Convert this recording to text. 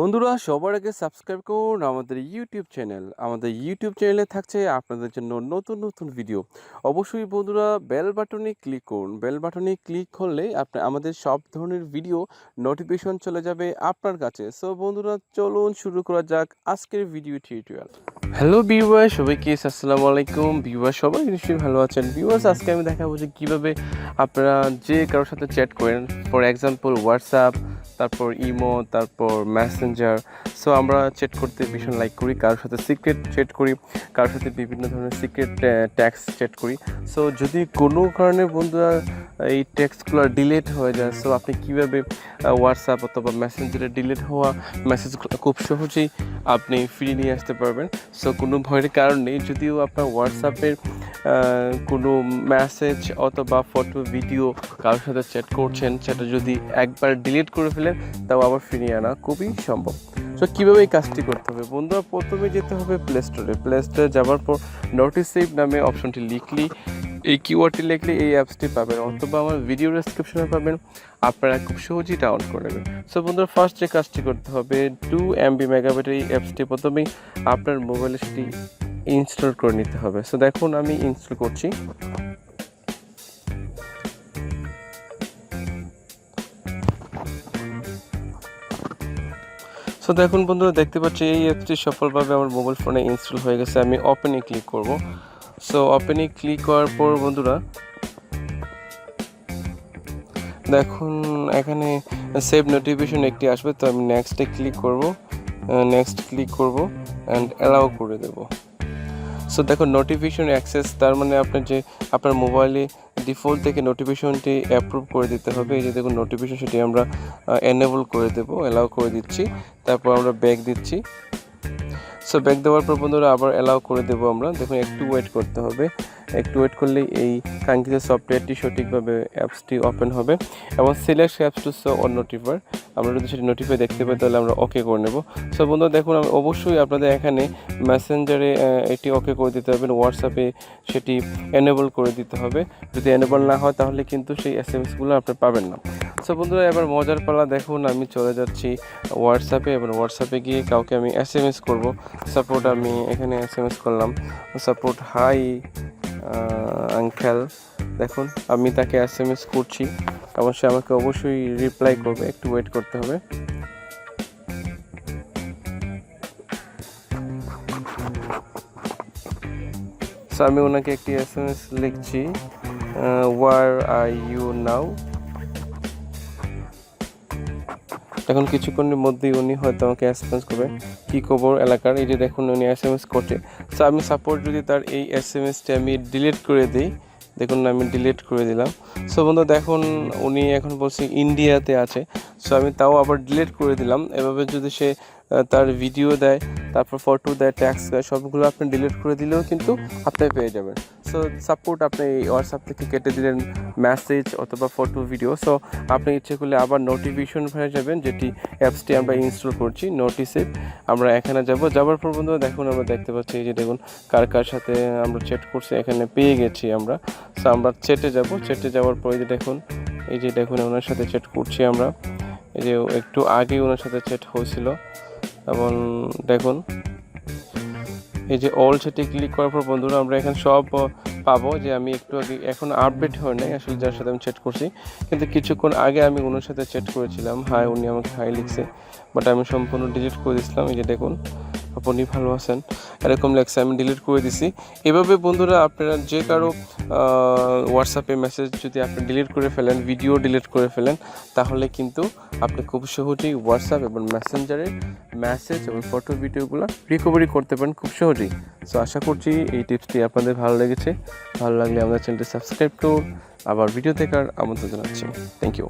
বন্ধুরা সবার আগে সাবস্ক্রাইব করুন আমাদের ইউটিউব চ্যানেল। আমাদের ইউটিউব চ্যানেলে থাকছে আপনাদের জন্য নতুন নতুন ভিডিও। অবশ্যই বন্ধুরা বেল বাটনে ক্লিক করুন। বেল বাটনে ক্লিক করলে আমাদের সব ধরনের ভিডিও নোটিফিকেশন চলে যাবে আপনার কাছে। সো বন্ধুরা চলুন শুরু করা যাক আজকের ভিডিও টিউটোরিয়াল। হ্যালো ভিউয়ার্স, সবাইকে আসসালামু আলাইকুম। ভিউয়ার্স সবাই নিশ্চয়ই ভালো আছেন। ভিউয়ার্স আজকে আমি দেখাবো যে কীভাবে আপনারা যে কারোর সাথে চ্যাট করেন, ফর এক্সাম্পল হোয়াটসঅ্যাপ, তারপর ইমো, তারপর মেসেঞ্জার। সো আমরা চ্যাট করতে ভীষণ লাইক করি, কারোর সাথে সিক্রেট চ্যাট করি, কারোর সাথে বিভিন্ন ধরনের সিক্রেট ট্যাক্স চ্যাট করি। সো যদি কোনো কারণে বন্ধুরা এই টেক্সটগুলো ডিলিট হয়ে যায়, সো আপনি কীভাবে হোয়াটসঅ্যাপ অথবা মেসেঞ্জারে ডিলিট হওয়া মেসেজগুলো খুব সহজেই আপনি ফিরিয়ে নিয়ে আসতে পারবেন। সো কোনো ভয়ের কারণ নেই। যদিও আপনার হোয়াটসঅ্যাপের কোনো মেসেজ অথবা ফটো ভিডিও কারোর সাথে চ্যাট করছেন, সেটা যদি একবার ডিলিট করে ফেলেন তাও আবার ফিরিয়ে আনা খুবই সম্ভব। সো কীভাবে এই কাজটি করতে হবে বন্ধুরা, প্রথমে যেতে হবে প্লে স্টোরে যাওয়ার পর নোটিস সেভ নামে অপশনটি লিখলি, এই কিওয়ার্ডটি লিখলে এই অ্যাপসটি পাবেন অথবা আমার ভিডিও ডেসক্রিপশনে পাবেন, আপনারা খুব সহজেই ডাউনলোড করে নেবেন। সো বন্ধুরা ফার্স্ট যে কাজটি করতে হবে 2 MB মেগাবাইটের এই অ্যাপসটি প্রথমেই আপনার মোবাইলে সেটি ইনস্টল করে নিতে হবে। সো দেখুন আমি ইনস্টল করছি। সো দেখুন বন্ধুরা, দেখতে পাচ্ছি এই অ্যাপসটি সফলভাবে আমার মোবাইল ফোনে ইনস্টল হয়ে গেছে। আমি ওপেনে ক্লিক করব। সো ওপেনে ক্লিক করার পর বন্ধুরা দেখুন এখানে সেভ নোটিফিকেশন একটি আসবে, তো আমি নেক্সটে ক্লিক করব, অ্যান্ড অ্যালাউ করে দেব। সো দেখুন নোটিফিকেশন অ্যাক্সেস, তার মানে আপনার মোবাইলে ডিফল্ট থেকে নোটিফিকেশনটি অ্যাপ্রুভ করে দিতে হবে। এই যে দেখুন নোটিফিকেশন, সেটি আমরা এনেবল করে দেব, অ্যালাউ করে দিচ্ছি। তারপর আমরা ব্যাক দিচ্ছি। সো ব্যাক দেওয়ার পর বন্ধুরা আবার অ্যালাউ করে দেবো আমরা। দেখুন একটু ওয়েট করতে হবে, একটু ওয়েট করলেই এই কাঙ্ক্ষিত সফটওয়্যারটি সঠিকভাবে অ্যাপসটি ওপেন হবে এবং select apps to show on notifier, আমরা যদি সেটি নোটিফাই দেখতে পাই তাহলে আমরা ওকে করে নেব। সো বন্ধুরা দেখুন অবশ্যই আপনাদের এখানে মেসেঞ্জারে এটি ওকে করে দিতে হবে, হোয়াটসঅ্যাপে সেটি এনেবল করে দিতে হবে। যদি এনেবল না হয় তাহলে কিন্তু সেই এসএমএসগুলো আপনি পাবেন না। সো বন্ধুরা এবার মজার পালা, দেখুন আমি চলে যাচ্ছি হোয়াটসঅ্যাপে। এবার হোয়াটসঅ্যাপে গিয়ে কাউকে আমি এসএমএস করব। সাপোর্ট আমি এখানে এসএমএস করলাম, সাপোর্ট হাই আঙ্কেল। দেখুন আমি তাকে এসএমএস করছি এবং সে আমাকে অবশ্যই রিপ্লাই করবে, একটু ওয়েট করতে হবে। সো আমি ওনাকে একটি এসএমএস লিখছি, ওয়ার আর ইউ নাও। এখন কিছুক্ষণের মধ্যেই উনি হয়তো আমাকে এসএমএস করবে, কী খবর এলাকার। এই যে দেখুন উনি এসএমএস করছে। সো আমি সাপোর্ট যদি তার এই এসএমএসটি আমি ডিলিট করে দিই, দেখুন আমি ডিলিট করে দিলাম। সো বন্ধু দেখুন উনি এখন বলছে ইন্ডিয়াতে আছে। সো আমি তাও আবার ডিলিট করে দিলাম। এভাবে যদি সে তার ভিডিও দেয়, তারপর ফটো দেয়, ট্যাক্স দেয়, সবগুলো আপনি ডিলিট করে দিলেও কিন্তু আপনি পেয়ে যাবেন। সো সাপোর্ট আপনি এই হোয়াটসঅ্যাপ থেকে কেটে দিলেন মেসেজ অথবা ফটো ভিডিও। সো আপনি ইচ্ছে করলে আবার নোটিফিকেশন পেয়ে যাবেন, যেটি অ্যাপসটি আমরা ইনস্টল করছি, নোটিসে আমরা এখানে যাওয়ার পর বন্ধুরা দেখুন আমরা দেখতে পাচ্ছি এই যে দেখুন কার সাথে আমরা চ্যাট করছি, এখানে পেয়ে গেছি আমরা। সো আমরা চ্যাটে যাওয়ার পর এই যে দেখুন ওনার সাথে চ্যাট করছি আমরা। এই যে একটু আগে ওনার সাথে চ্যাট হয়েছিল এবং দেখুন এই যে অল চ্যাটে ক্লিক করার পর বন্ধুরা আমরা এখানে সব পাবো। যে আমি একটু আগে, এখন আপডেট হয় নাই আসলে যার সাথে আমি চ্যাট করছি, কিন্তু কিছুক্ষণ আগে আমি ওনার সাথে চ্যাট করেছিলাম। হাই, উনি আমাকে হাই লিখছে, বাট আমি সম্পূর্ণ ডিলিট করে দিয়েছিলাম। এই যে দেখুন আপনি ভালো আছেন এরকম লেখছে, আমি ডিলিট করে দিছি। এভাবে বন্ধুরা আপনারা যে কারো হোয়াটসঅ্যাপে মেসেজ যদি আপনি ডিলিট করে ফেলেন, ভিডিও ডিলিট করে ফেলেন, তাহলে কিন্তু আপনি খুব সহজেই হোয়াটসঅ্যাপ এবং মেসেঞ্জারে মেসেজ এবং ফটো ভিডিওগুলো রিকভারি করতে পারেন খুব সহজেই। সো আশা করছি এই টিপসটি আপনাদের ভালো লেগেছে। ভালো লাগলে আমাদের চ্যানেলটি সাবস্ক্রাইব করুন। আবার ভিডিও দেখার আমন্ত্রণ জানাচ্ছি। Thank you.